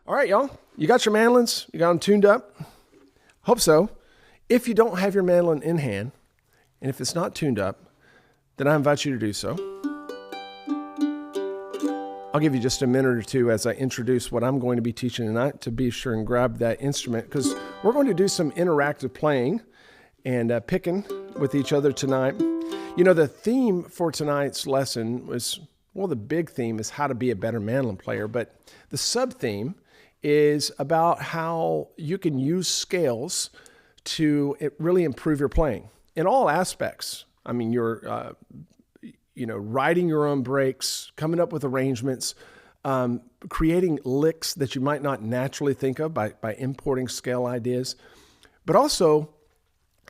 All right, y'all. You got your mandolins? You got them tuned up? Hope so. If you don't have your mandolin in hand, and if it's not tuned up, then I invite you to do so. I'll give you just a minute or two as I introduce what I'm going to be teaching tonight to be sure and grab that instrument, because we're going to do some interactive playing and picking with each other tonight. You know, the theme for tonight's lesson was, well, the big theme is how to be a better mandolin player, but the sub-theme is about how you can use scales to really improve your playing in all aspects. I mean, you're, writing your own breaks, coming up with arrangements, creating licks that you might not naturally think of by importing scale ideas, but also,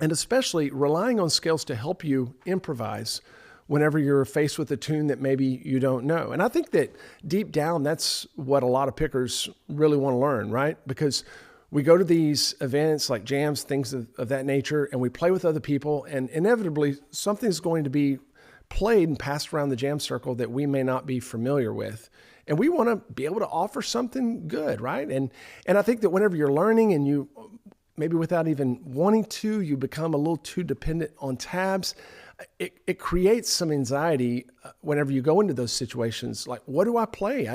and especially, relying on scales to help you improvise whenever you're faced with a tune that maybe you don't know. And I think that deep down, that's what a lot of pickers really want to learn, right? Because we go to these events like jams, things of that nature, and we play with other people, and inevitably something's going to be played and passed around the jam circle that we may not be familiar with. And we want to be able to offer something good, right? And I think that whenever you're learning and you, maybe without even wanting to, you become a little too dependent on tabs, it creates some anxiety whenever you go into those situations. Like, what do I play?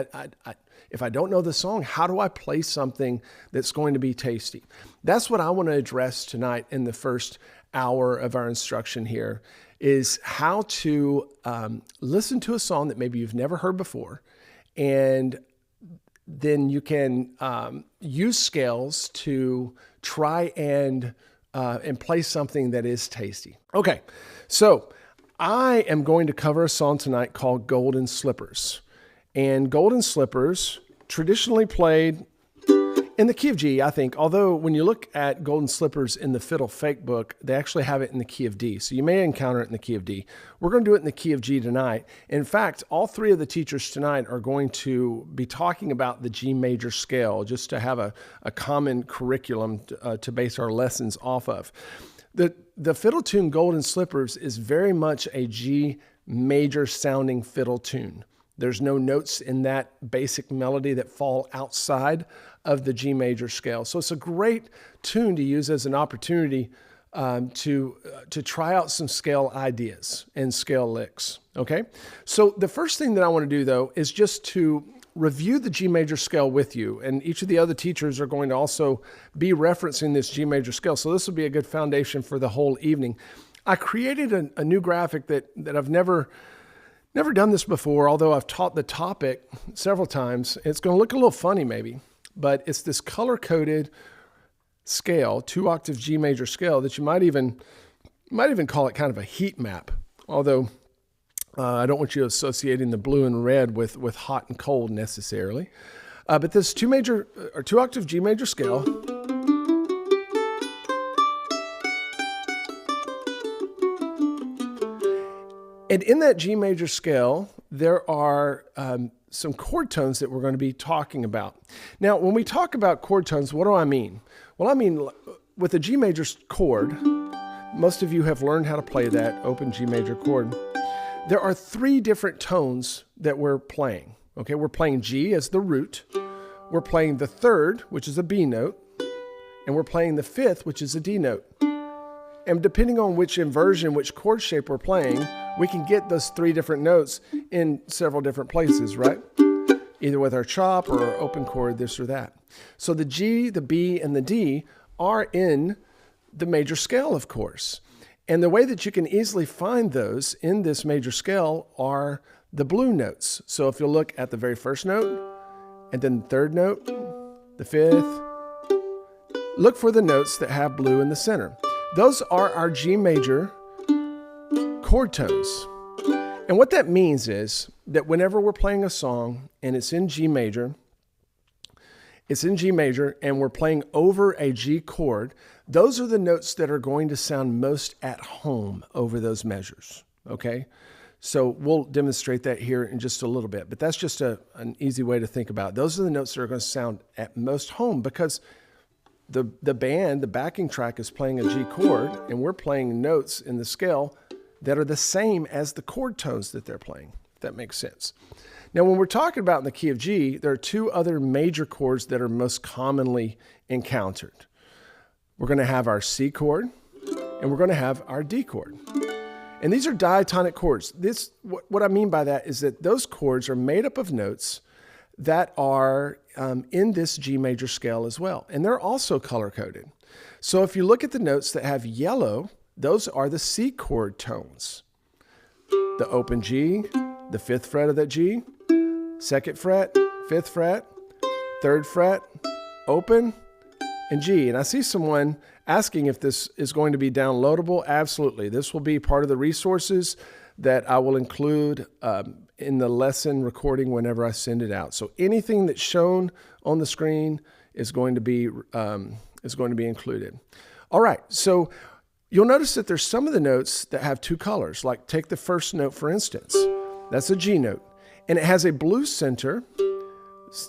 If I don't know the song, how do I play something that's going to be tasty? That's what I want to address tonight in the first hour of our instruction here, is how to listen to a song that maybe you've never heard before, and then you can use scales to try and play something that is tasty. Okay, so I am going to cover a song tonight called Golden Slippers. And Golden Slippers, traditionally played in the key of G, I think, although when you look at Golden Slippers in the Fiddle Fake book, they actually have it in the key of D. So you may encounter it in the key of D. We're going to do it in the key of G tonight. In fact, all three of the teachers tonight are going to be talking about the G major scale, just to have a common curriculum to base our lessons off of. The fiddle tune Golden Slippers is very much a G major sounding fiddle tune. There's no notes in that basic melody that fall outside of the G major scale. So it's a great tune to use as an opportunity to try out some scale ideas and scale licks, okay? So the first thing that I want to do, though, is just to review the G major scale with you. And each of the other teachers are going to also be referencing this G major scale. So this will be a good foundation for the whole evening. I created a new graphic that I've never done this before, although I've taught the topic several times. It's going to look a little funny maybe, but it's this color-coded scale, 2-octave G major scale, that you might even call it kind of a heat map, although I don't want you associating the blue and red with hot and cold necessarily. But this 2-octave G major scale, and in that G major scale, there are some chord tones that we're going to be talking about. Now, when we talk about chord tones, what do I mean? Well, I mean, with a G major chord, most of you have learned how to play that open G major chord. There are 3 different tones that we're playing. Okay, we're playing G as the root. We're playing the 3rd, which is a B note. And we're playing the 5th, which is a D note. And depending on which inversion, which chord shape we're playing, we can get those 3 different notes in several different places, right? Either with our chop or our open chord, this or that. So the G, the B, and the D are in the major scale, of course. And the way that you can easily find those in this major scale are the blue notes. So if you look at the very first note, and then the 3rd note, the 5th, look for the notes that have blue in the center. Those are our G major chord tones. And what that means is that whenever we're playing a song and it's in G major and we're playing over a G chord, those are the notes that are going to sound most at home over those measures, okay? So we'll demonstrate that here in just a little bit, but that's just an easy way to think about it. Those are the notes that are going to sound at most home, because the band, the backing track, is playing a G chord, and we're playing notes in the scale that are the same as the chord tones that they're playing, if that makes sense. Now, when we're talking about in the key of G, there are two other major chords that are most commonly encountered. We're going to have our C chord, and we're going to have our D chord. And these are diatonic chords. What I mean by that is that those chords are made up of notes that are in this G major scale as well. And they're also color-coded. So if you look at the notes that have yellow, those are the C chord tones. The open G, the 5th fret of that G, 2nd fret, 5th fret, 3rd fret, open, and G. And I see someone asking if this is going to be downloadable. Absolutely. This will be part of the resources that I will include in the lesson recording whenever I send it out. So anything that's shown on the screen is going to be included. All right. So you'll notice that there's some of the notes that have two colors. Like take the first note, for instance. That's a G note. And it has a blue center,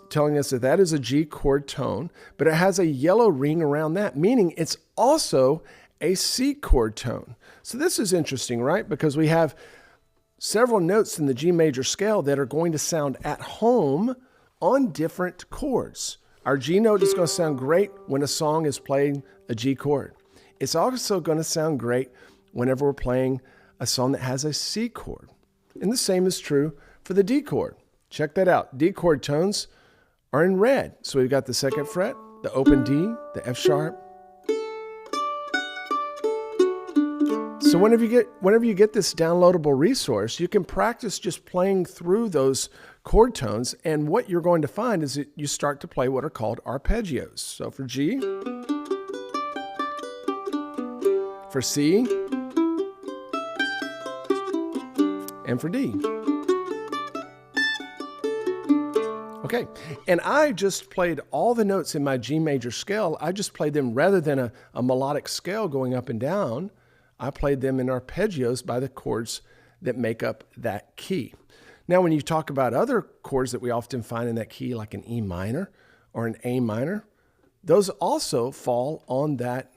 telling us that that is a G chord tone, but it has a yellow ring around that, meaning it's also a C chord tone. So this is interesting, right? Because we have several notes in the G major scale that are going to sound at home on different chords. Our G note is going to sound great when a song is playing a G chord. It's also going to sound great whenever we're playing a song that has a C chord. And the same is true for the D chord. Check that out. D chord tones are in red. So we've got the 2nd fret, the open D, the F sharp. So whenever you get this downloadable resource, you can practice just playing through those chord tones. And what you're going to find is that you start to play what are called arpeggios. So for G, for C, and for D. Okay, and I just played all the notes in my G major scale. I just played them rather than a melodic scale going up and down. I played them in arpeggios by the chords that make up that key. Now, when you talk about other chords that we often find in that key, like an E minor or an A minor, those also fall on that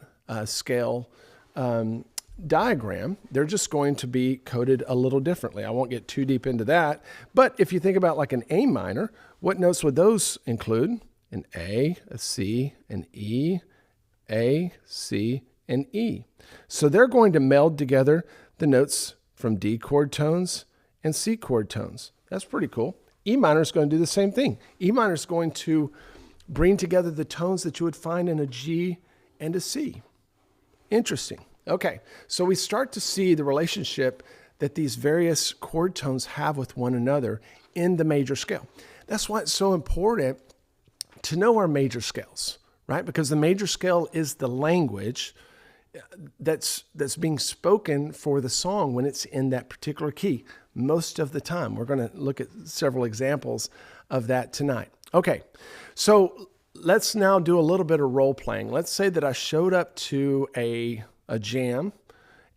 scale diagram. They're just going to be coded a little differently. I won't get too deep into that. But if you think about like an A minor, what notes would those include? An A, a C, an E, A, C, and E. So they're going to meld together the notes from D chord tones and C chord tones. That's pretty cool. E minor is going to do the same thing. E minor is going to bring together the tones that you would find in a G and a C. Interesting. Okay, so we start to see the relationship that these various chord tones have with one another in the major scale. That's why it's so important to know our major scales, right? Because the major scale is the language that's being spoken for the song when it's in that particular key most of the time. We're going to look at several examples of that tonight. Okay, so let's now do a little bit of role playing. Let's say that I showed up to a jam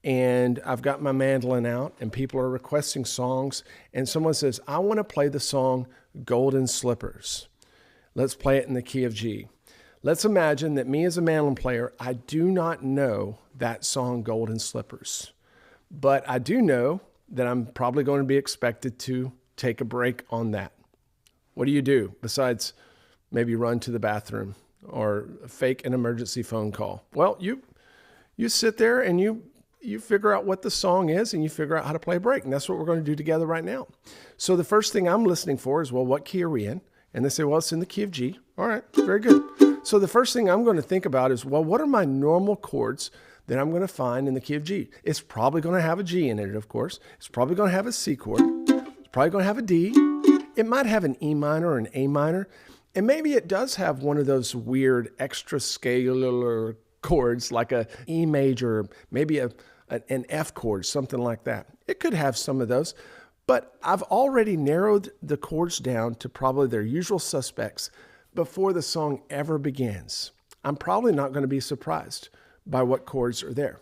and I've got my mandolin out and people are requesting songs and someone says, I want to play the song Golden Slippers. Let's play it in the key of G. Let's imagine that me as a mandolin player, I do not know that song Golden Slippers, but I do know that I'm probably going to be expected to take a break on that. What do you do besides maybe run to the bathroom or fake an emergency phone call? Well, you sit there and you figure out what the song is and you figure out how to play a break. And that's what we're going to do together right now. So the first thing I'm listening for is, well, what key are we in? And they say, well, it's in the key of G. All right, very good. So the first thing I'm going to think about is, well, what are my normal chords that I'm going to find in the key of G? It's probably going to have a G in it, of course. It's probably going to have a C chord. It's probably going to have a D. It might have an E minor or an A minor. And maybe it does have one of those weird extra scalar chords like a E major, maybe an F chord, something like that. It could have some of those, but I've already narrowed the chords down to probably their usual suspects before the song ever begins. I'm probably not going to be surprised by what chords are there.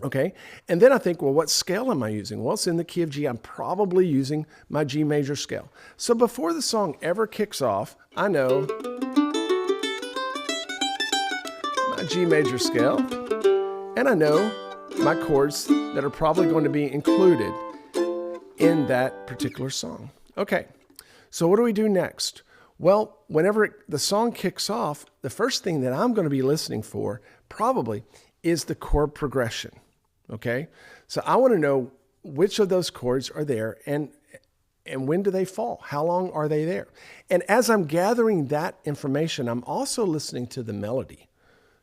Okay, and then I think, well, what scale am I using? Well, it's in the key of G. I'm probably using my G major scale. So before the song ever kicks off, I know my G major scale, and I know my chords that are probably going to be included in that particular song. Okay, So what do we do next? Well, whenever the song kicks off, the first thing that I'm going to be listening for probably is the chord progression. Okay? So I want to know which of those chords are there and when do they fall? How long are they there? And as I'm gathering that information, I'm also listening to the melody,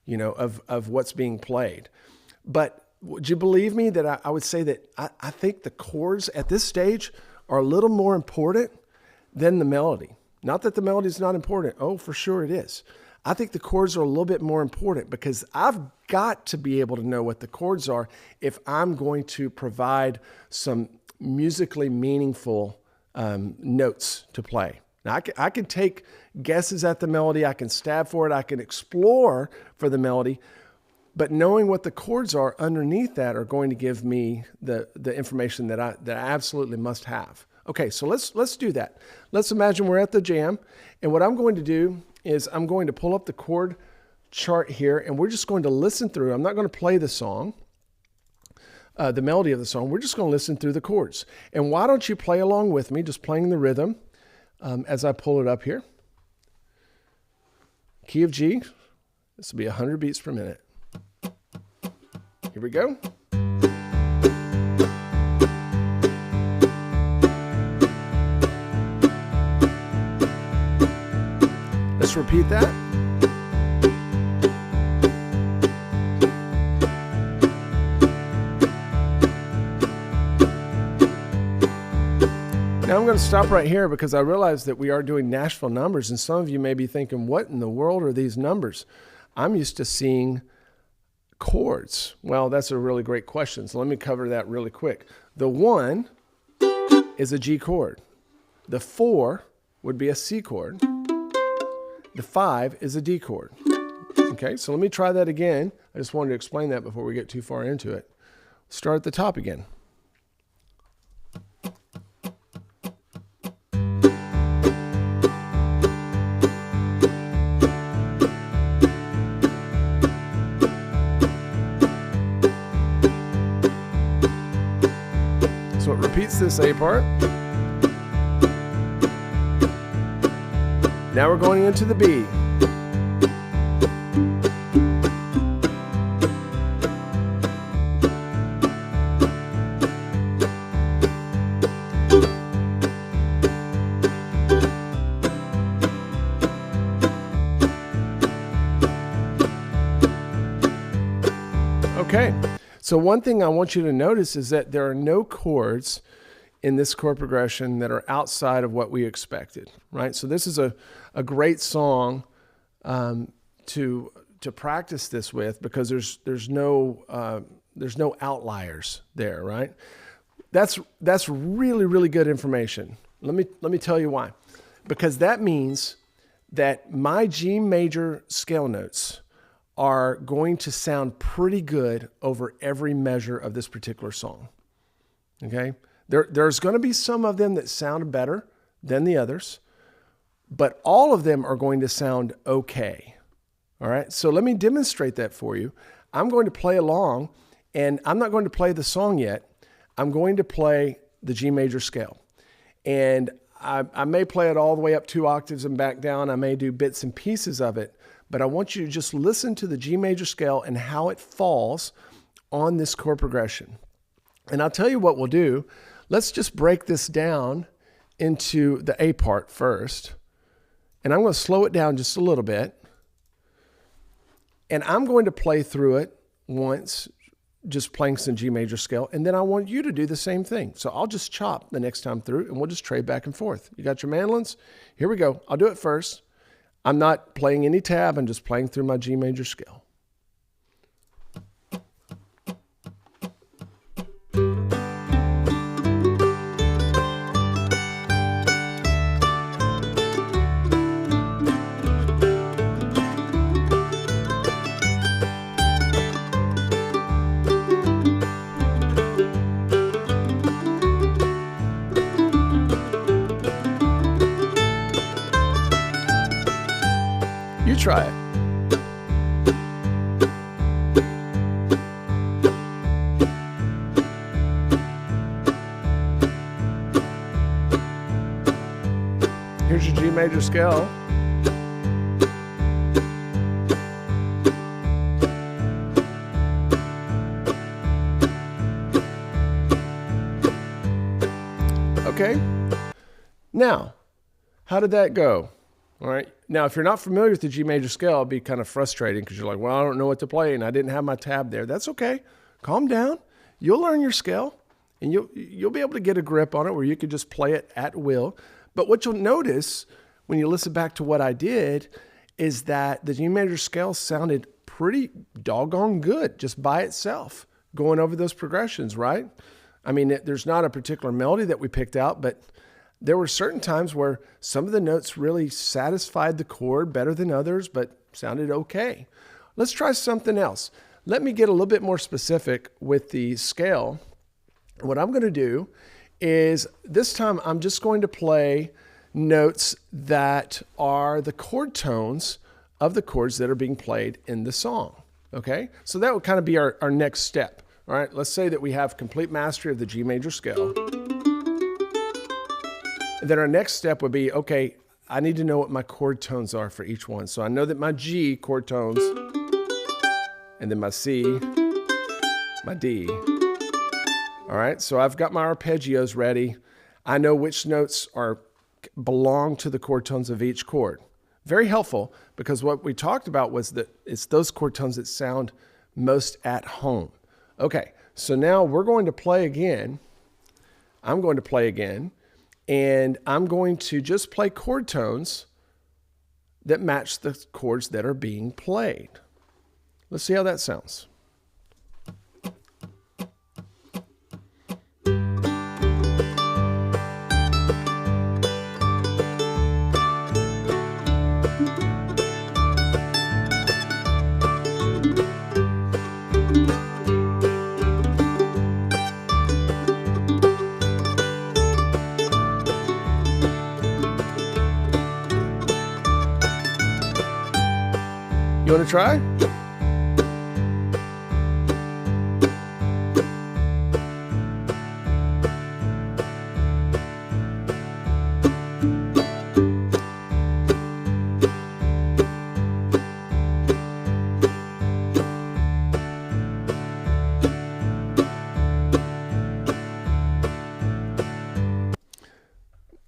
of what's being played. But would you believe me that I would say that I think the chords at this stage are a little more important than the melody. Not that the melody is not important. Oh, for sure it is. I think the chords are a little bit more important because I've got to be able to know what the chords are if I'm going to provide some musically meaningful notes to play. Now, I can take guesses at the melody. I can stab for it. I can explore for the melody. But knowing what the chords are underneath that are going to give me the information that I absolutely must have. Okay, so let's do that. Let's imagine we're at the jam, and what I'm going to do is I'm going to pull up the chord chart here, and we're just going to listen through. I'm not going to play the song, the melody of the song. We're just going to listen through the chords. And why don't you play along with me, just playing the rhythm as I pull it up here. Key of G. This will be 100 beats per minute. Here we go. Let's repeat that. Now I'm going to stop right here because I realize that we are doing Nashville numbers, and some of you may be thinking, what in the world are these numbers? I'm used to seeing chords. Well, that's a really great question, so let me cover that really quick. The 1 is a G chord. The 4 would be a C chord. The 5 is a D chord. Okay, so let me try that again. I just wanted to explain that before we get too far into it. Start at the top again. So it repeats this A part. Now we're going into the B. Okay, so one thing I want you to notice is that there are no chords in this chord progression that are outside of what we expected, right? So this is a great song to practice this with because there's no outliers there, right? That's really, really good information. Let me tell you why. Because that means that my G major scale notes are going to sound pretty good over every measure of this particular song. Okay? There's going to be some of them that sound better than the others, but all of them are going to sound okay. All right, so let me demonstrate that for you. I'm going to play along, and I'm not going to play the song yet. I'm going to play the G major scale. And I may play it all the way up 2 octaves and back down. I may do bits and pieces of it, but I want you to just listen to the G major scale and how it falls on this chord progression. And I'll tell you what we'll do. Let's just break this down into the A part first. And I'm going to slow it down just a little bit. And I'm going to play through it once, just playing some G major scale. And then I want you to do the same thing. So I'll just chop the next time through and we'll just trade back and forth. You got your mandolins? Here we go. I'll do it first. I'm not playing any tab. I'm just playing through my G major scale. You try it. major scale. Okay, now, how did that go? All right, now if you're not familiar with the G major scale, it'll be kind of frustrating because you're like, well, I don't know what to play and I didn't have my tab there. That's okay, calm down. You'll learn your scale and you'll be able to get a grip on it where you can just play it at will. But what you'll notice when you listen back to what I did is that the G major scale sounded pretty doggone good just by itself, going over those progressions, right? I mean, there's not a particular melody that we picked out, but there were certain times where some of the notes really satisfied the chord better than others, but sounded okay. Let's try something else. Let me get a little bit more specific with the scale. What I'm going to do is this time I'm just going to play notes that are the chord tones of the chords that are being played in the song. Okay? So that would kind of be our next step. All right, let's say that we have complete mastery of the G major scale. And then our next step would be, okay, I need to know what my chord tones are for each one. So I know that my G chord tones, and then my C, my D. All right, so I've got my arpeggios ready. I know which notes belong to the chord tones of each chord. Very helpful, because what we talked about was that it's those chord tones that sound most at home. Okay, so now we're going to play again. I'm going to play again, and I'm going to just play chord tones that match the chords that are being played. Let's see how that sounds. You want to try?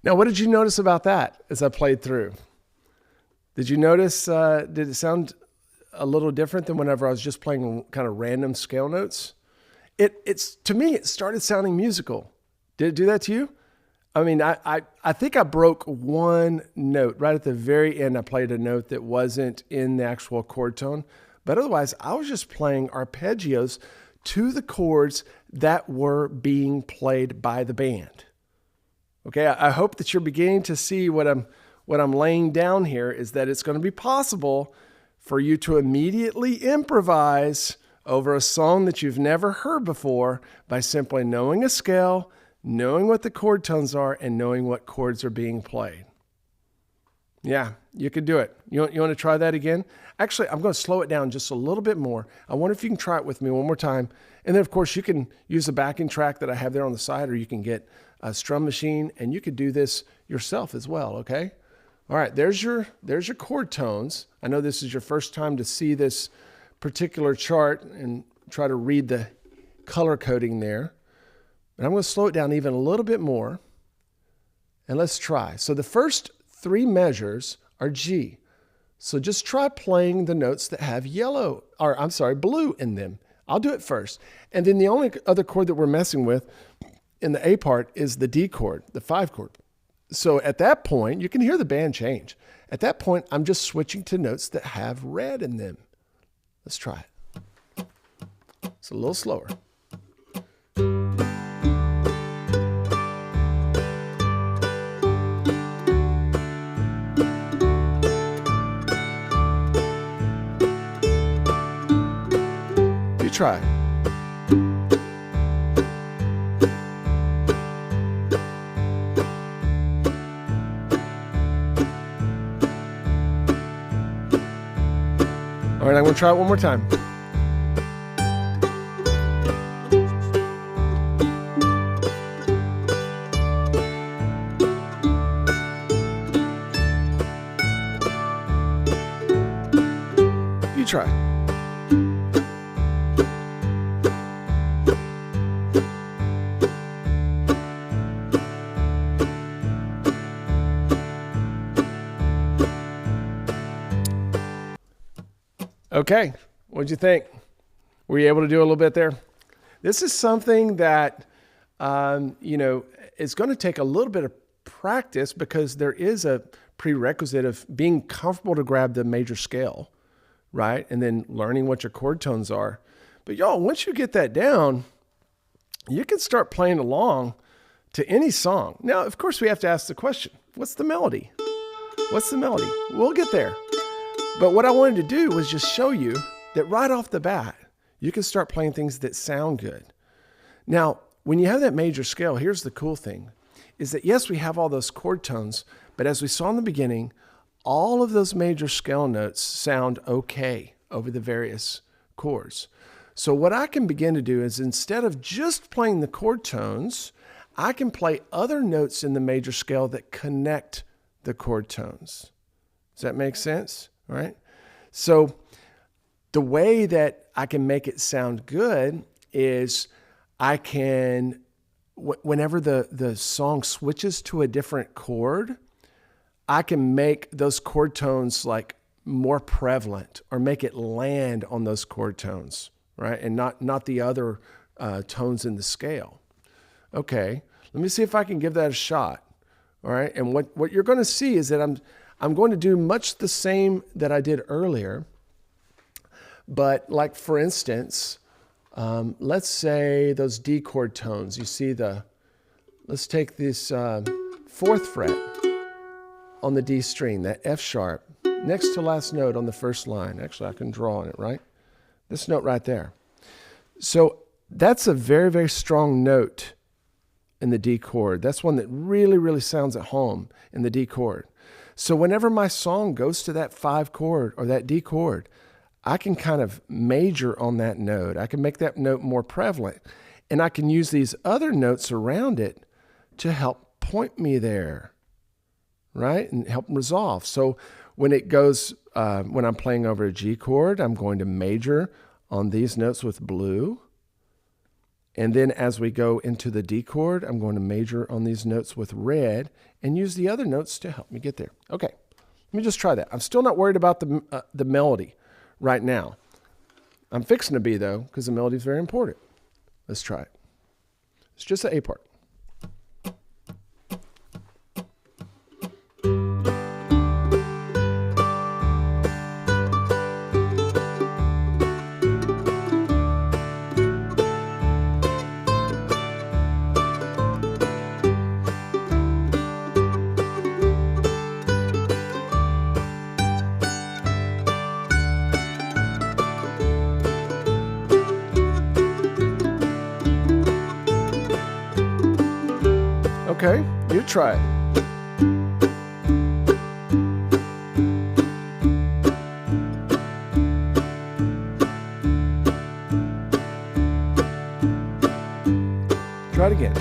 Now, what did you notice about that as I played through? Did you notice, did it sound a little different than whenever I was just playing kind of random scale notes? To me, it started sounding musical. Did it do that to you? I mean, I think I broke one note right at the very end. I played a note that wasn't in the actual chord tone, but otherwise I was just playing arpeggios to the chords that were being played by the band. Okay, I hope that you're beginning to see what I'm laying down here is that it's going to be possible for you to immediately improvise over a song that you've never heard before by simply knowing a scale, knowing what the chord tones are, and knowing what chords are being played. Yeah, you could do it. You want to try that again? Actually, I'm going to slow it down just a little bit more. I wonder if you can try it with me one more time. And then, of course, you can use the backing track that I have there on the side, or you can get a strum machine, and you could do this yourself as well, okay? All right, there's your chord tones. I know this is your first time to see this particular chart and try to read the color coding there. But I'm going to slow it down even a little bit more, and let's try. So the first three measures are G. So just try playing the notes that have blue in them. I'll do it first. And then the only other chord that we're messing with in the A part is the D chord, the 5 chord. So at that point, you can hear the band change. At that point, I'm just switching to notes that have red in them. Let's try it. It's a little slower. You try. All right, I'm going to try it one more time. You try. Okay, what'd you think? Were you able to do a little bit there? This is something that, is going to take a little bit of practice because there is a prerequisite of being comfortable to grab the major scale, right? And then learning what your chord tones are. But y'all, once you get that down, you can start playing along to any song. Now, of course, we have to ask the question, what's the melody? What's the melody? We'll get there. But what I wanted to do was just show you that right off the bat, you can start playing things that sound good. Now, when you have that major scale, here's the cool thing, is that yes, we have all those chord tones, but as we saw in the beginning, all of those major scale notes sound okay over the various chords. So what I can begin to do is instead of just playing the chord tones, I can play other notes in the major scale that connect the chord tones. Does that make sense? All right. So the way that I can make it sound good is I can, whenever the song switches to a different chord, I can make those chord tones like more prevalent or make it land on those chord tones, right? And not the other tones in the scale. Okay, let me see if I can give that a shot. All right, and what you're going to see is that I'm going to do much the same that I did earlier, but like for instance, let's say those D chord tones. You see let's take this 4th fret on the D string, that F sharp, next to last note on the first line. Actually, I can draw on it, right? This note right there. So that's a very, very strong note in the D chord. That's one that really, really sounds at home in the D chord. So whenever my song goes to that 5 chord or that D chord, I can kind of major on that note. I can make that note more prevalent. And I can use these other notes around it to help point me there, right? And help resolve. So when it goes, when I'm playing over a G chord, I'm going to major on these notes with blue. And then as we go into the D chord, I'm going to major on these notes with red and use the other notes to help me get there. Okay, let me just try that. I'm still not worried about the melody right now. I'm fixing to be, though, because the melody is very important. Let's try it. It's just the A part. Okay, you try it. Try it again.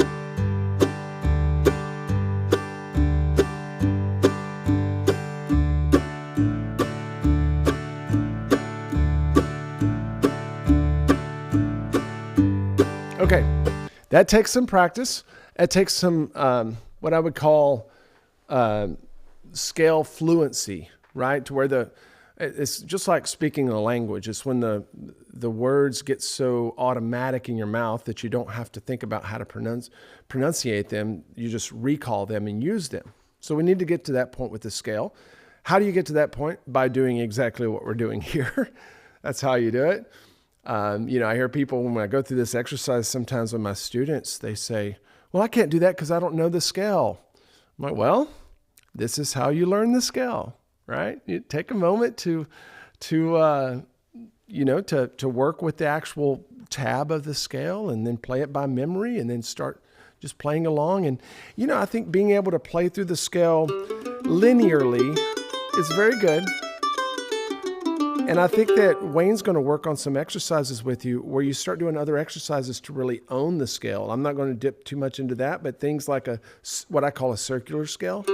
Okay, that takes some practice. It takes some, what I would call scale fluency, right? To where it's just like speaking a language. It's when the words get so automatic in your mouth that you don't have to think about how to pronunciate them. You just recall them and use them. So we need to get to that point with the scale. How do you get to that point? By doing exactly what we're doing here. That's how you do it. I hear people, when I go through this exercise, sometimes with my students, they say, well, I can't do that because I don't know the scale. I'm like, well, this is how you learn the scale, right? You take a moment to work with the actual tab of the scale and then play it by memory and then start just playing along. And, I think being able to play through the scale linearly is very good. And I think that Wayne's going to work on some exercises with you where you start doing other exercises to really own the scale. I'm not going to dip too much into that, but things like what I call a circular scale.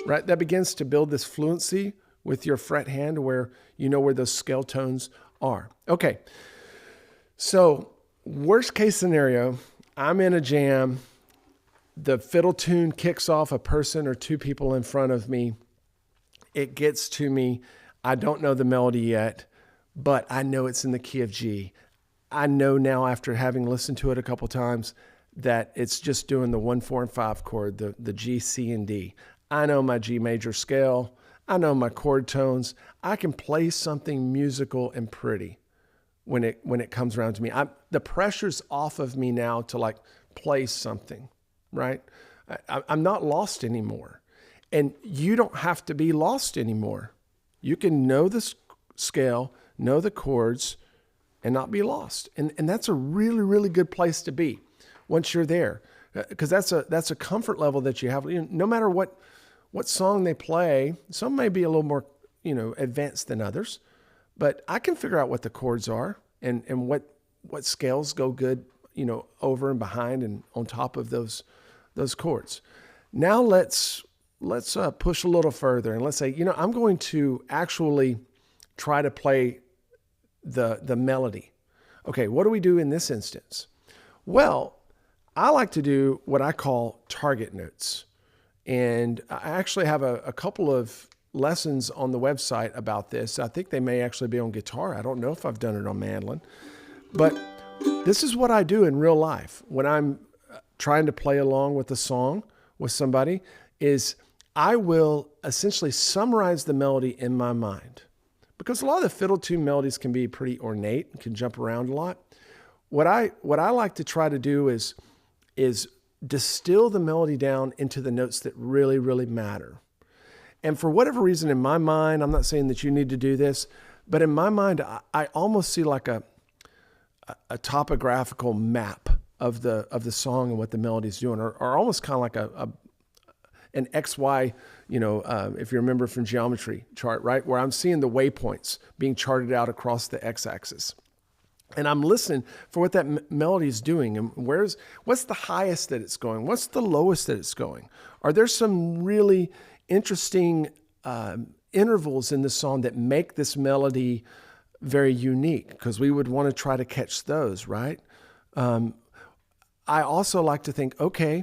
right? That begins to build this fluency with your fret hand where you know where those scale tones are. Okay, so worst case scenario, I'm in a jam, the fiddle tune kicks off, a person or two people in front of me, it gets to me, I don't know the melody yet, but I know it's in the key of G. I know now after having listened to it a couple times that it's just doing the 1, 4, and 5 chord, the G, C, and D. I know my G major scale. I know my chord tones. I can play something musical and pretty when it comes around to me. The pressure's off of me now to like play something, right? I'm not lost anymore. And you don't have to be lost anymore. You can know the scale, know the chords, and not be lost. And that's a really, really good place to be once you're there. Because that's a comfort level that you have. You know, no matter what song they play, some may be a little more, advanced than others, but I can figure out what the chords are and what scales go good, over and behind and on top of those chords. Now let's push a little further and let's say, I'm going to actually try to play the melody. Okay, what do we do in this instance? Well, I like to do what I call target notes. And I actually have a couple of lessons on the website about this. I think they may actually be on guitar. I don't know if I've done it on mandolin. But this is what I do in real life when I'm trying to play along with a song with somebody is I will essentially summarize the melody in my mind. Because a lot of the fiddle tune melodies can be pretty ornate and can jump around a lot. What I like to try to do is distill the melody down into the notes that really, really matter. And for whatever reason, in my mind, I'm not saying that you need to do this, but in my mind, I almost see like a topographical map of the song and what the melody is doing, or almost kind of like an XY, if you remember from geometry chart, right? Where I'm seeing the waypoints being charted out across the x-axis. And I'm listening for what that melody is doing and what's the highest that it's going? What's the lowest that it's going? Are there some really interesting intervals in the song that make this melody very unique? Because we would want to try to catch those, right? I also like to think, okay,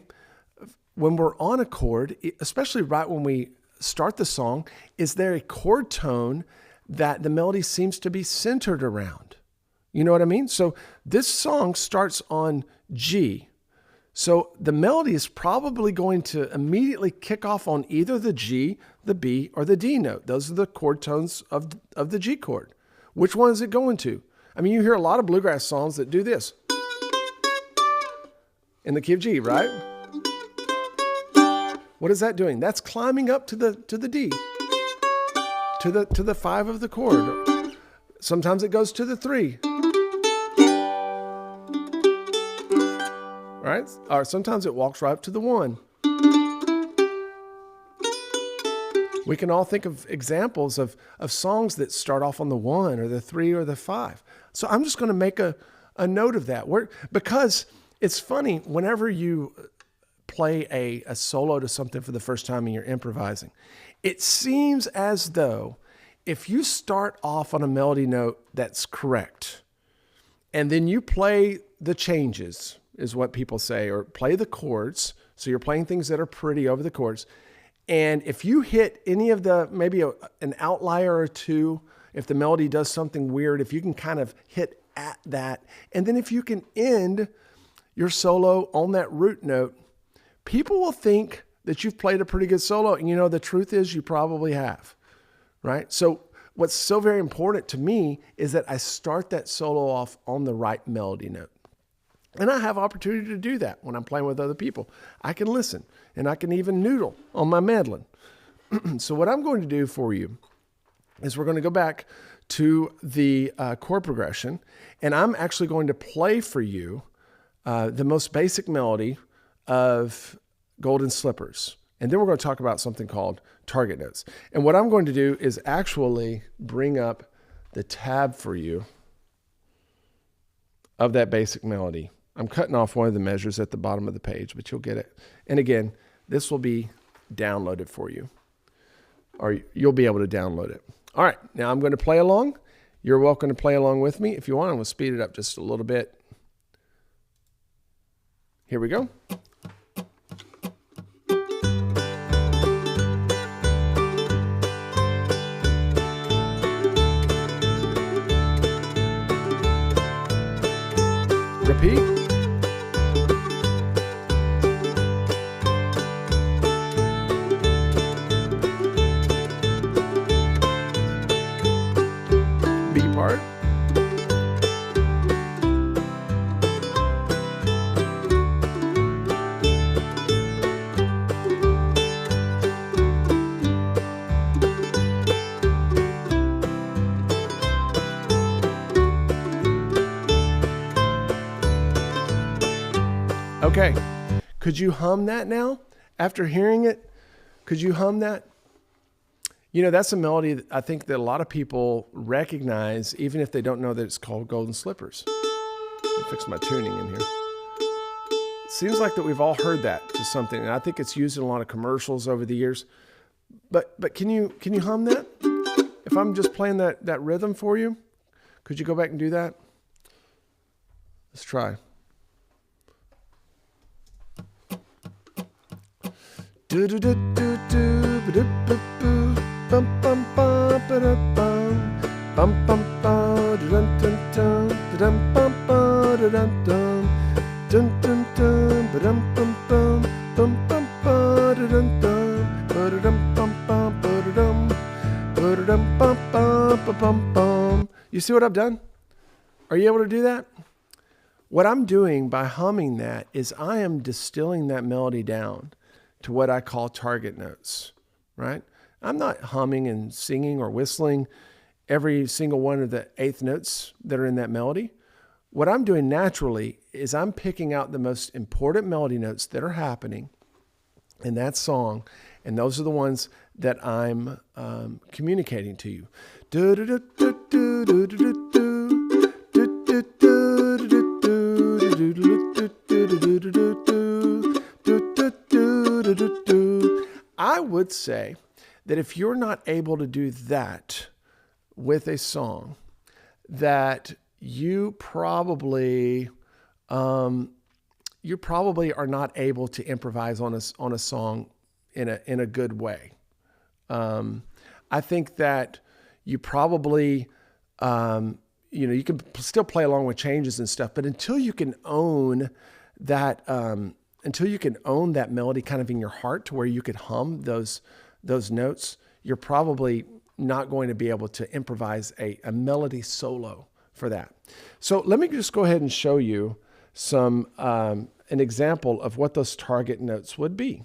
when we're on a chord, especially right when we start the song, is there a chord tone that the melody seems to be centered around? You know what I mean? So this song starts on G. So the melody is probably going to immediately kick off on either the G, the B, or the D note. Those are the chord tones of the G chord. Which one is it going to? I mean, you hear a lot of bluegrass songs that do this in the key of G, right? What is that doing? That's climbing up to the D, to the 5 of the chord. Sometimes it goes to the 3. Right? Or sometimes it walks right up to the 1. We can all think of examples of songs that start off on the 1 or the 3 or the 5. So I'm just going to make a note of that. Because it's funny, whenever you play a solo to something for the first time and you're improvising, it seems as though if you start off on a melody note that's correct, and then you play the changes, is what people say, or play the chords. So you're playing things that are pretty over the chords. And if you hit any of maybe an outlier or two, if the melody does something weird, if you can kind of hit at that, and then if you can end your solo on that root note, people will think that you've played a pretty good solo. And the truth is you probably have, right? So what's so very important to me is that I start that solo off on the right melody note. And I have opportunity to do that when I'm playing with other people. I can listen, and I can even noodle on my mandolin. So what I'm going to do for you is we're going to go back to the chord progression, and I'm actually going to play for you the most basic melody of Golden Slippers. And then we're going to talk about something called target notes. And what I'm going to do is actually bring up the tab for you of that basic melody. I'm cutting off one of the measures at the bottom of the page, but you'll get it. And again, this will be downloaded for you. or you'll be able to download it. All right, now I'm going to play along. You're welcome to play along with me. If you want, I'm going to speed it up just a little bit. Here we go. Repeat. B part. Okay, could you hum that now? After hearing it, could you hum that? You know, that's a melody that I think that a lot of people recognize, even if they don't know that it's called Golden Slippers. Let me fix my tuning in here. It seems like that we've all heard that to something, and I think it's used in a lot of commercials over the years. But can you hum that? If I'm just playing that rhythm for you, could you go back and do that? Let's try. Do do do do do ba do ba boo bum bum ba ba da bum bum bum ba da dun dun dun da dum bum ba da dun dun dun dun dun ba dum bum bum bum bum ba da dun dun ba da dum bum bum ba da dum bum bum ba bum bum. You see what I've done? Are you able to do that? What I'm doing by humming that is I am distilling that melody down to what I call target notes, right? I'm not humming and singing or whistling every single one of the eighth notes that are in that melody. What I'm doing naturally is I'm picking out the most important melody notes that are happening in that song, and those are the ones that I'm communicating to you. I would say that if you're not able to do that with a song, that you probably are not able to improvise on a song in a good way. I think that you probably you can still play along with changes and stuff, but until you can own that melody kind of in your heart to where you could hum those notes, you're probably not going to be able to improvise a melody solo for that. So let me just go ahead and show you some an example of what those target notes would be.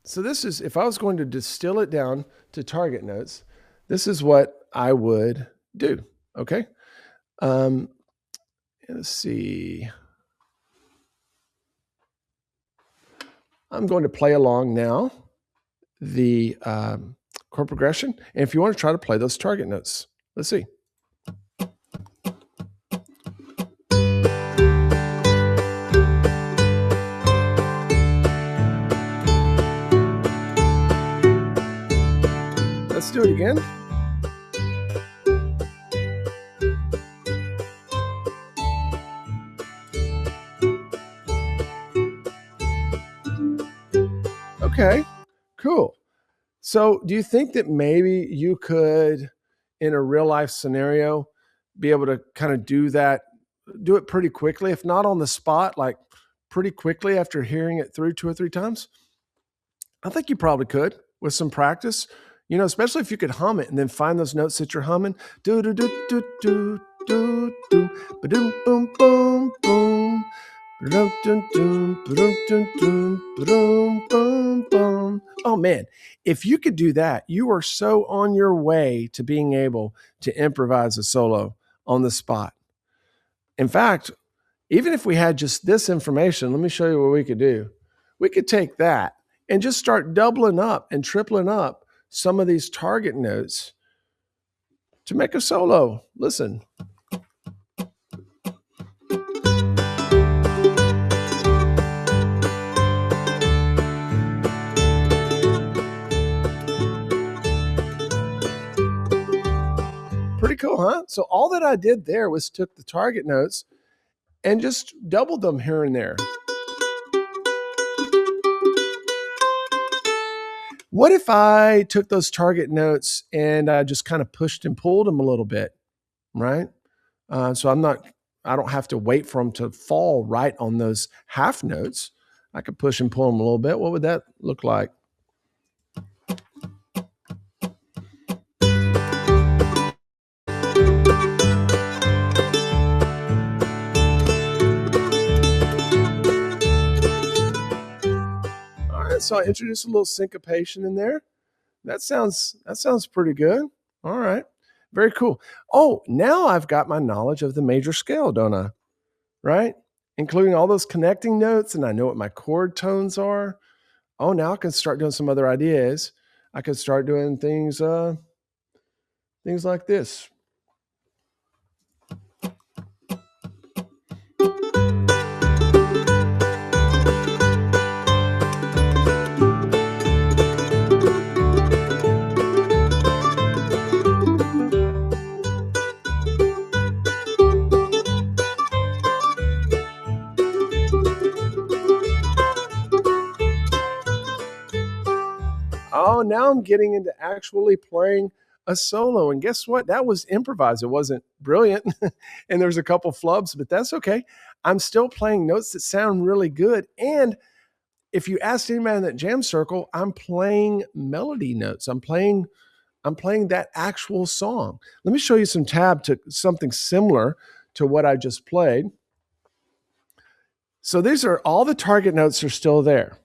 So this is, if I was going to distill it down to target notes, this is what I would do, okay? Let's see. I'm going to play along now the chord progression. And if you want to try to play those target notes, let's see. Let's do it again. Okay, cool. So do you think that maybe you could, in a real life scenario, be able to kind of do it pretty quickly, if not on the spot, like pretty quickly after hearing it through 2 or 3 times? I think you probably could with some practice, especially if you could hum it and then find those notes that you're humming. Do do do do do do do ba doom boom boom boom. Oh man, if you could do that, you are so on your way to being able to improvise a solo on the spot. In fact, even if we had just this information, let me show you what we could do. We could take that and just start doubling up and tripling up some of these target notes to make a solo. Listen. cool, huh? So all that I did there was took the target notes and just doubled them here and there. What if I took those target notes and I just kind of pushed and pulled them a little bit, right? So I don't have to wait for them to fall right on those half notes. I could push and pull them a little bit. What would that look like? All right, so I introduced a little syncopation in there. That sounds pretty good. All right. Very cool. Oh, now I've got my knowledge of the major scale, don't I? Right? Including all those connecting notes, and I know what my chord tones are. Oh, now I can start doing some other ideas. I could start doing things like this. Oh, now I'm getting into actually playing a solo. And guess what? That was improvised. It wasn't brilliant. And there's a couple flubs, but that's okay. I'm still playing notes that sound really good. And if you asked anybody in that jam circle, I'm playing melody notes. I'm playing that actual song. Let me show you some tab to something similar to what I just played. So these are all the target notes are still there.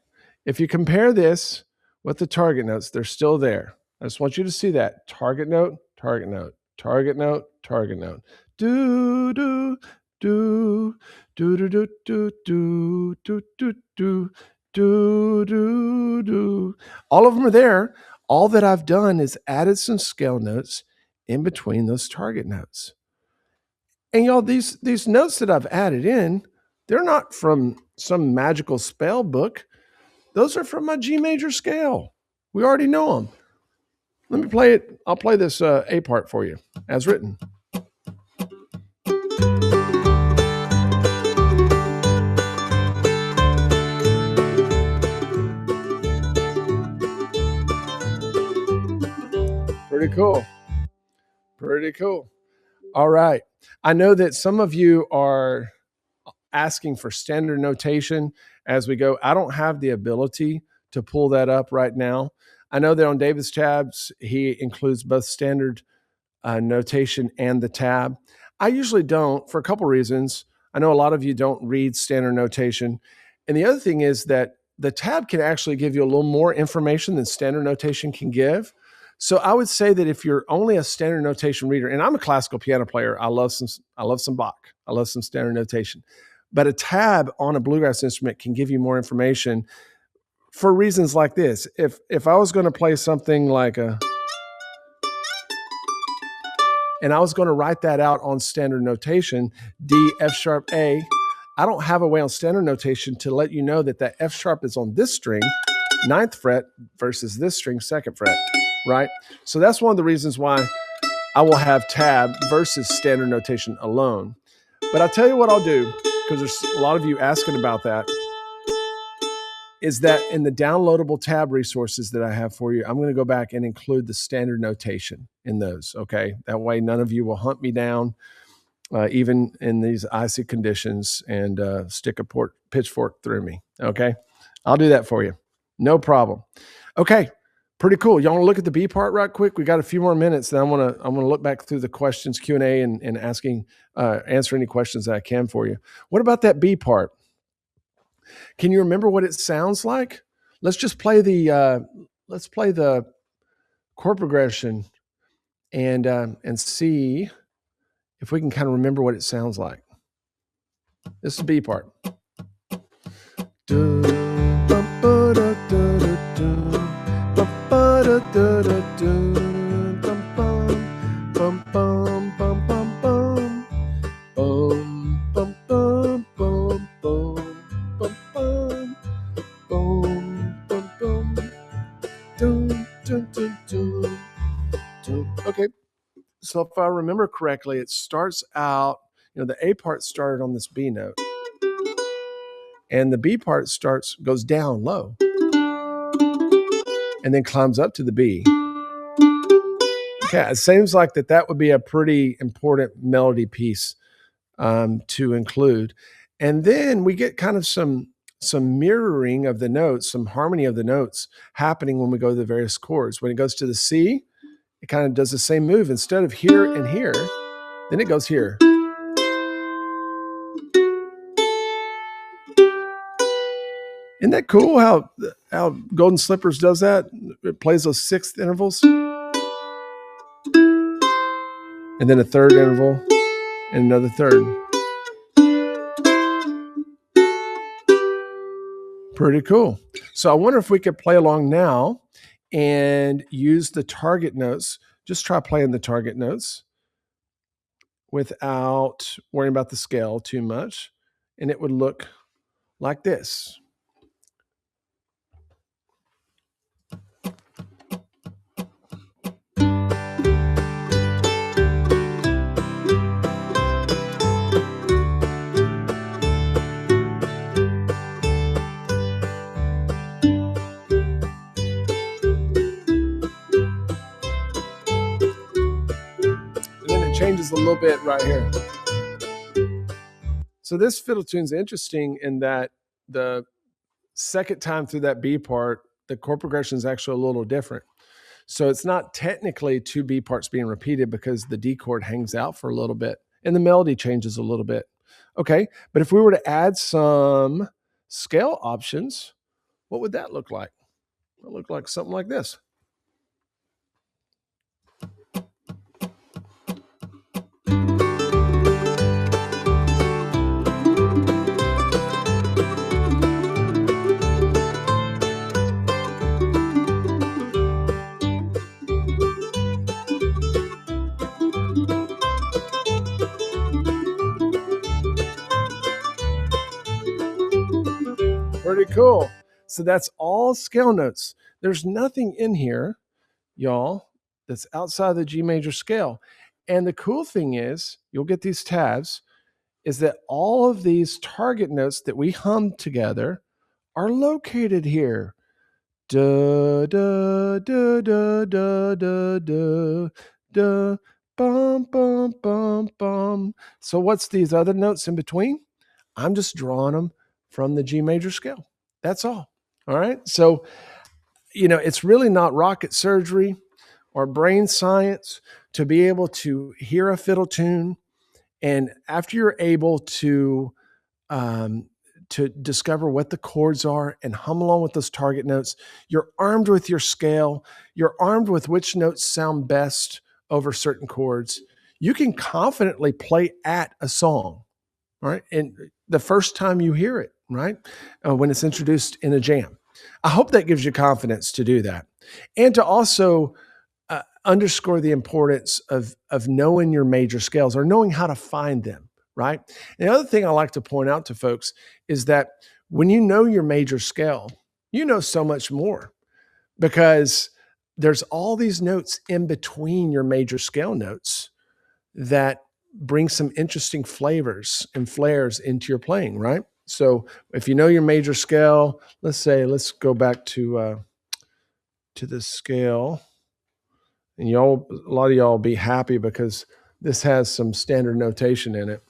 If you compare this with the target notes, they're still there. I just want you to see that. Target note, target note, target note, target note. Do, do, do, do, do, do, do, do, do, do, do, do, do, do. All of them are there. All that I've done is added some scale notes in between those target notes. And y'all, these notes that I've added in, they're not from some magical spell book. Those are from my G major scale. We already know them. Let me play it. I'll play this A part for you as written. Pretty cool. Pretty cool. All right. I know that some of you are asking for standard notation as we go. I don't have the ability to pull that up right now. I know that on David's tabs, he includes both standard notation and the tab. I usually don't for a couple reasons. I know a lot of you don't read standard notation. And the other thing is that the tab can actually give you a little more information than standard notation can give. So I would say that if you're only a standard notation reader, and I'm a classical piano player, I love some Bach, I love some standard notation, but a tab on a bluegrass instrument can give you more information for reasons like this. If I was going to play something like and I was going to write that out on standard notation, D, F sharp, A, I don't have a way on standard notation to let you know that that F sharp is on this string, 9th fret, versus this string, 2nd fret, right? So that's one of the reasons why I will have tab versus standard notation alone. But I'll tell you what I'll do, because there's a lot of you asking about that, is that in the downloadable tab resources that I have for you, I'm going to go back and include the standard notation in those, okay? That way none of you will hunt me down, even in these icy conditions, and stick a pitchfork through me, okay? I'll do that for you. No problem. Okay, pretty cool. Y'all want to look at the B part right quick? We got a few more minutes, then I'm going to look back through the questions, Q&A, and answer any questions that I can for you. What about that B part? Can you remember what it sounds like? Let's just play the chord progression and see if we can kind of remember what it sounds like. This is the B part. Okay, So if I remember correctly, it starts out, the A part started on this B note, and the B part goes down low, and then climbs up to the B. Okay, it seems like that would be a pretty important melody piece to include. And then we get kind of some mirroring of the notes, some harmony of the notes happening when we go to the various chords. When it goes to the C, it kind of does the same move. Instead of here and here, then it goes here. Isn't that cool how Golden Slippers does that? It plays those sixth intervals. And then a third interval and another third. Pretty cool. So I wonder if we could play along now and use the target notes. Just try playing the target notes without worrying about the scale too much. And it would look like this. Changes a little bit right here. So this fiddle tune's interesting in that the second time through that B part, the chord progression is actually a little different. So it's not technically two B parts being repeated because the D chord hangs out for a little bit and the melody changes a little bit. Okay, but if we were to add some scale options, what would that look like? It would look like something like this. Pretty cool. So that's all scale notes. There's nothing in here, y'all, that's outside the G major scale. And the cool thing is, you'll get these tabs, is that all of these target notes that we hummed together are located here. Da, da, da, da, da, da, da, da, bum, bum, bum, bum. So what's these other notes in between? I'm just drawing them from the G major scale. That's all. All right. So, it's really not rocket surgery or brain science to be able to hear a fiddle tune. And after you're able to discover what the chords are and hum along with those target notes, you're armed with your scale. You're armed with which notes sound best over certain chords. You can confidently play at a song, right? And the first time you hear it, right? When it's introduced in a jam. I hope that gives you confidence to do that. And to also underscore the importance of knowing your major scales or knowing how to find them, right? And the other thing I like to point out to folks is that when you know your major scale, you know so much more because there's all these notes in between your major scale notes that bring some interesting flavors and flares into your playing, right? So if you know your major scale, let's go back to the scale. And a lot of y'all will be happy because this has some standard notation in it.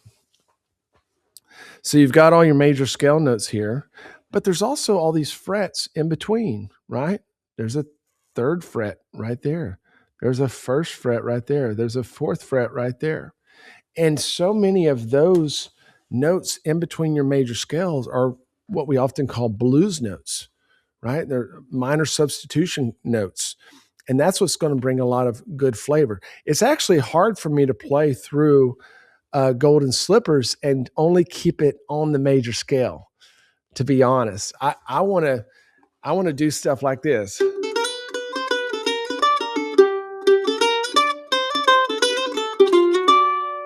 So you've got all your major scale notes here, but there's also all these frets in between, right? There's a third fret right there. There's a first fret right there. There's a fourth fret right there. And so many of those notes in between your major scales are what we often call blues notes, right? They're minor substitution notes. And that's what's going to bring a lot of good flavor. It's actually hard for me to play through Golden Slippers and only keep it on the major scale, to be honest. I want to do stuff like this.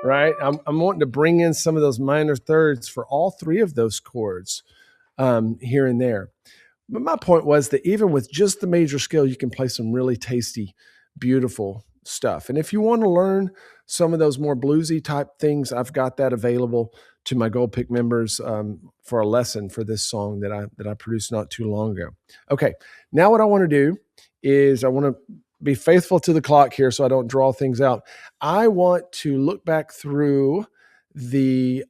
Right? I'm wanting to bring in some of those minor thirds for all three of those chords here and there. But my point was that even with just the major scale, you can play some really tasty, beautiful stuff. And if you want to learn some of those more bluesy type things, I've got that available to my Gold Pick members for a lesson for this song that I produced not too long ago. Okay, now what I want to do is I want to be faithful to the clock here so I don't draw things out. I want to look back through the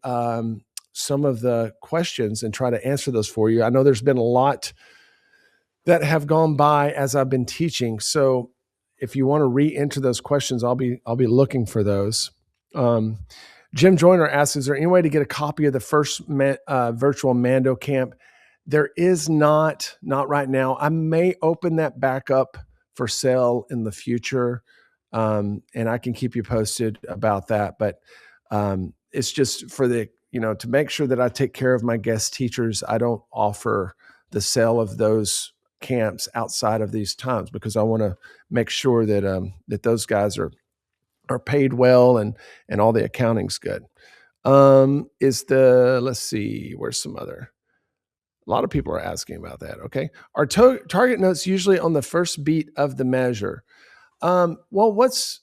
some of the questions and try to answer those for you. I know there's been a lot that have gone by as I've been teaching. So if you want to re-enter those questions, I'll be looking for those. Jim Joyner asks, is there any way to get a copy of the first virtual Mando camp? There is not right now. I may open that back up for sale in the future. And I can keep you posted about that. But it's just for the, to make sure that I take care of my guest teachers. I don't offer the sale of those camps outside of these times because I want to make sure that that those guys are paid well and all the accounting's good. Let's see, where's some other? A lot of people are asking about that. Okay. Are target notes usually on the first beat of the measure? Well, what's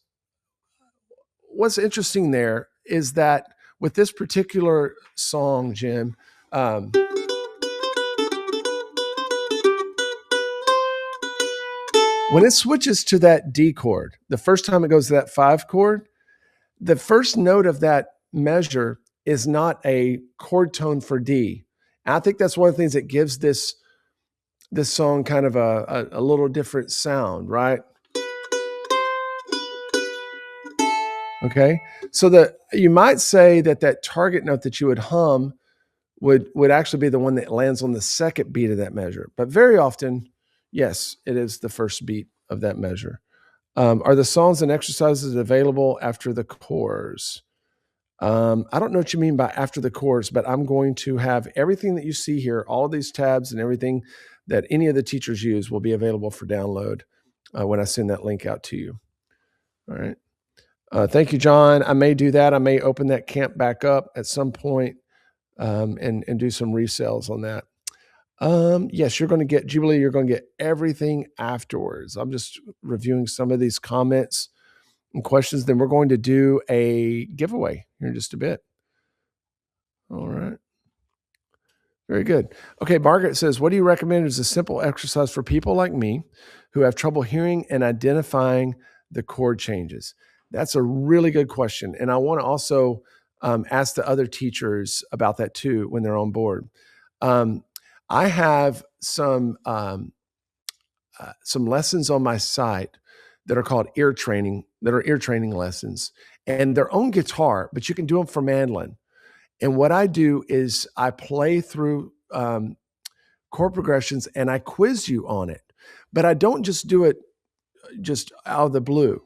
interesting there is that with this particular song, Jim, when it switches to that D chord, the first time it goes to that 5 chord, the first note of that measure is not a chord tone for D. And I think that's one of the things that gives this song kind of a little different sound, right? Okay, so you might say that target note that you would hum would actually be the one that lands on the second beat of that measure. But very often, yes, it is the first beat of that measure. Are the songs and exercises available after the chorus? I don't know what you mean by after the chorus, but I'm going to have everything that you see here, all of these tabs and everything that any of the teachers use will be available for download when I send that link out to you. All right. Thank you, John. I may do that. I may open that camp back up at some point and do some resales on that. Yes, you're going to get, Jubilee, you're going to get everything afterwards. I'm just reviewing some of these comments and questions. Then we're going to do a giveaway here in just a bit. All right. Very good. Okay, Margaret says, what do you recommend as a simple exercise for people like me who have trouble hearing and identifying the chord changes? That's a really good question. And I want to also ask the other teachers about that too when they're on board. I have some lessons on my site that are called ear training lessons, and they're on guitar, but you can do them for mandolin. And what I do is I play through chord progressions and I quiz you on it, but I don't just do it just out of the blue.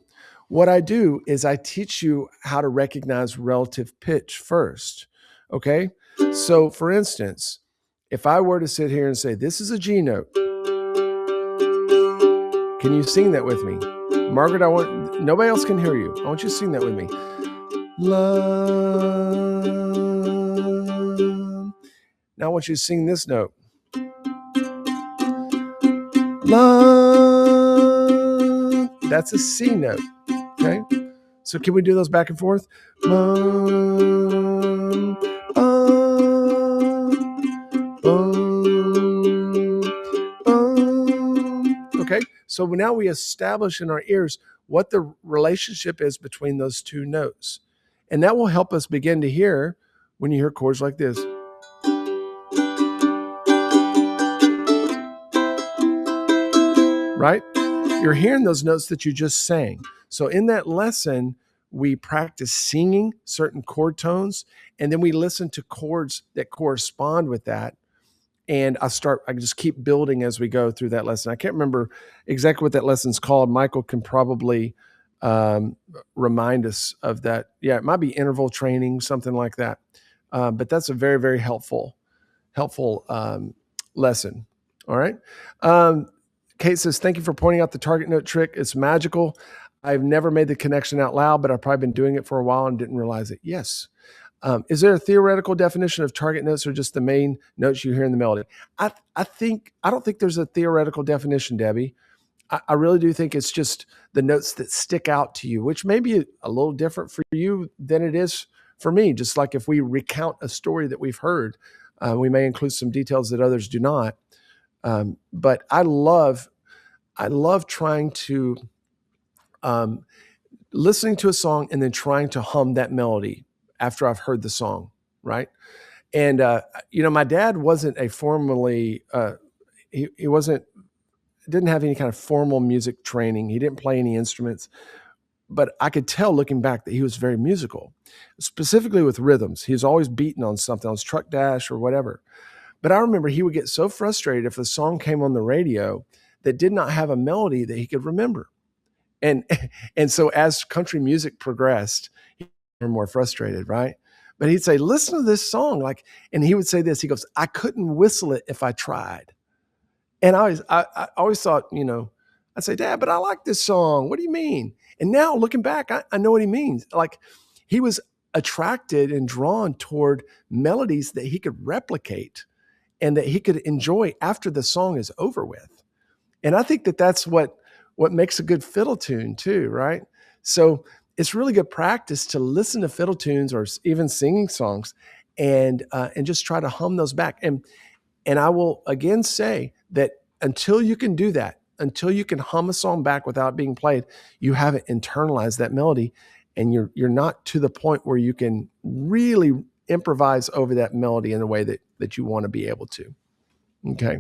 What I do is I teach you how to recognize relative pitch first. Okay. So for instance, if I were to sit here and say, this is a G note, can you sing that with me? Margaret, nobody else can hear you. I want you to sing that with me. Love. Now I want you to sing this note. Love. That's a C note. Okay. So can we do those back and forth? Okay. So now we establish in our ears what the relationship is between those two notes. And that will help us begin to hear when you hear chords like this. Right? You're hearing those notes that you just sang. So in that lesson, we practice singing certain chord tones, and then we listen to chords that correspond with that. And I just keep building as we go through that lesson. I can't remember exactly what that lesson's called. Michael can probably remind us of that. Yeah, it might be interval training, something like that. But that's a very, very helpful lesson. All right. Kate says, thank you for pointing out the target note trick. It's magical. I've never made the connection out loud, but I've probably been doing it for a while and didn't realize it. Yes. Is there a theoretical definition of target notes or just the main notes you hear in the melody? I don't think there's a theoretical definition, Debbie. I really do think it's just the notes that stick out to you, which may be a little different for you than it is for me. Just like if we recount a story that we've heard, we may include some details that others do not. But I love trying to listening to a song and then trying to hum that melody after I've heard the song, right? And my dad wasn't a formally he wasn't didn't have any kind of formal music training. He didn't play any instruments, but I could tell looking back that he was very musical, specifically with rhythms. He was always beating on something, on his truck dash or whatever. But I remember he would get so frustrated if a song came on the radio that did not have a melody that he could remember. And and so as country music progressed, he was more frustrated, right? But he'd say, listen to this song. And he would say this, he goes, I couldn't whistle it if I tried. And I always thought, I'd say, Dad, but I like this song. What do you mean? And now looking back, I know what he means. Like he was attracted and drawn toward melodies that he could replicate and that he could enjoy after the song is over with. And I think that that's what makes a good fiddle tune too, right? So it's really good practice to listen to fiddle tunes or even singing songs and just try to hum those back. And I will again say that until you can do that, until you can hum a song back without being played, you haven't internalized that melody, and you're not to the point where you can really improvise over that melody in a way that you want to be able to. Okay.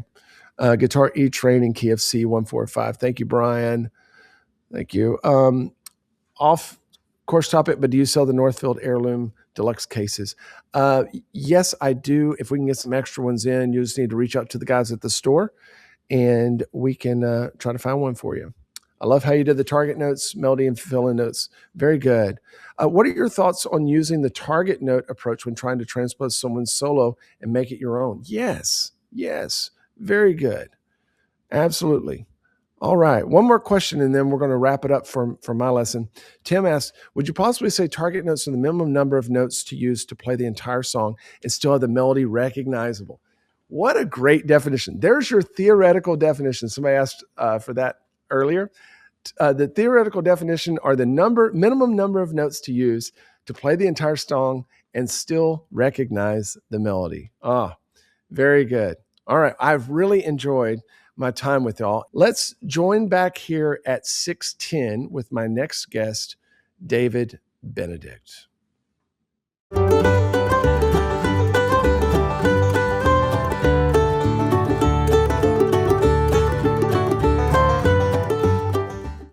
Guitar E training key of C 145. Thank you, Brian. Thank you. Off course topic, but do you sell the Northfield Heirloom Deluxe cases? Yes, I do. If we can get some extra ones in, you just need to reach out to the guys at the store and we can try to find one for you. I love how you did the target notes, melody, and fill-in notes. Very good. What are your thoughts on using the target note approach when trying to transpose someone's solo and make it your own? Yes. Very good. Absolutely. All right. One more question, and then we're going to wrap it up for my lesson. Tim asked, would you possibly say target notes are the minimum number of notes to use to play the entire song and still have the melody recognizable? What a great definition. There's your theoretical definition. Somebody asked for that earlier. The theoretical definition are the minimum number of notes to use to play the entire song and still recognize the melody. Very good. All right. I've really enjoyed my time with y'all. Let's join back here at 6:10 with my next guest, David Benedict.